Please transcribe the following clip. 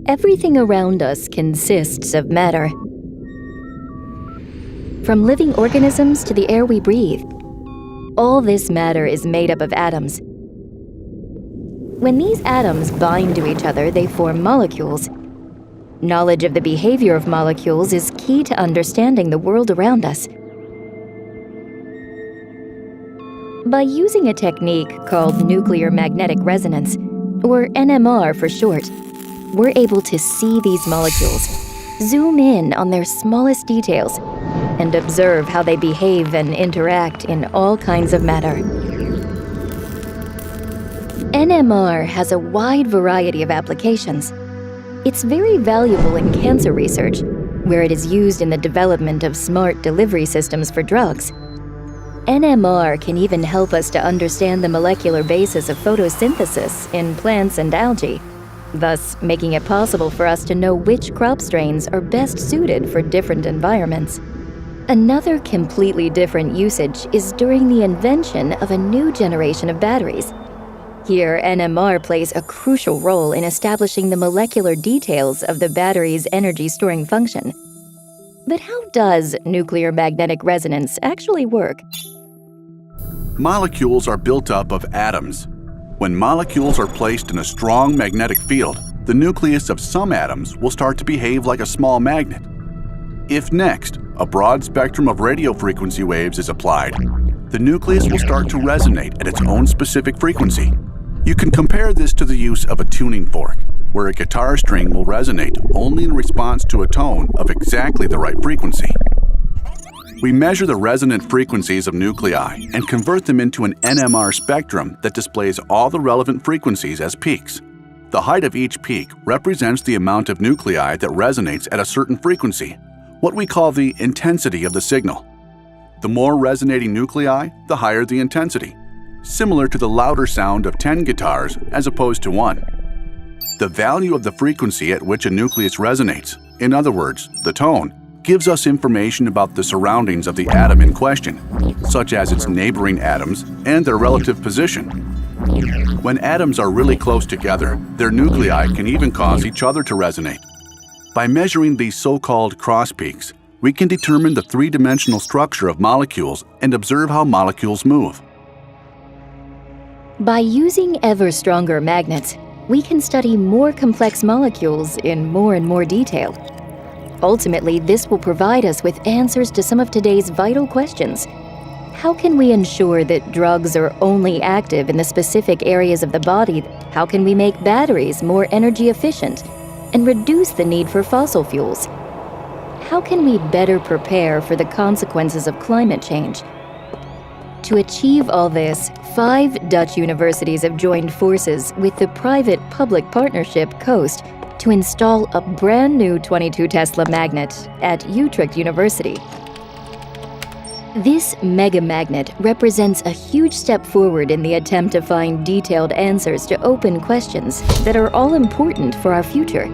Everything around us consists of matter. From living organisms to the air we breathe, all this matter is made up of atoms. When these atoms bind to each other, they form molecules. Knowledge of the behavior of molecules is key to understanding the world around us. By using a technique called nuclear magnetic resonance, or NMR for short, we're able to see these molecules, zoom in on their smallest details, and observe how they behave and interact in all kinds of matter. NMR has a wide variety of applications. It's very valuable in cancer research, where it is used in the development of smart delivery systems for drugs. NMR can even help us to understand the molecular basis of photosynthesis in plants and algae, thus making it possible for us to know which crop strains are best suited for different environments. Another completely different usage is during the invention of a new generation of batteries. Here, NMR plays a crucial role in establishing the molecular details of the battery's energy-storing function. But how does nuclear magnetic resonance actually work? Molecules are built up of atoms. When molecules are placed in a strong magnetic field, the nucleus of some atoms will start to behave like a small magnet. If next, a broad spectrum of radio frequency waves is applied, the nucleus will start to resonate at its own specific frequency. You can compare this to the use of a tuning fork, where a guitar string will resonate only in response to a tone of exactly the right frequency. We measure the resonant frequencies of nuclei and convert them into an NMR spectrum that displays all the relevant frequencies as peaks. The height of each peak represents the amount of nuclei that resonates at a certain frequency, what we call the intensity of the signal. The more resonating nuclei, the higher the intensity, similar to the louder sound of 10 guitars as opposed to 1. The value of the frequency at which a nucleus resonates, in other words, the tone, gives us information about the surroundings of the atom in question, such as its neighboring atoms and their relative position. When atoms are really close together, their nuclei can even cause each other to resonate. By measuring these so-called cross peaks, we can determine the three-dimensional structure of molecules and observe how molecules move. By using ever stronger magnets, we can study more complex molecules in more and more detail. Ultimately, this will provide us with answers to some of today's vital questions. How can we ensure that drugs are only active in the specific areas of the body? How can we make batteries more energy efficient and reduce the need for fossil fuels? How can we better prepare for the consequences of climate change? To achieve all this, 5 Dutch universities have joined forces with the private-public partnership COAST to install a brand new 22 Tesla magnet at Utrecht University. This mega magnet represents a huge step forward in the attempt to find detailed answers to open questions that are all important for our future.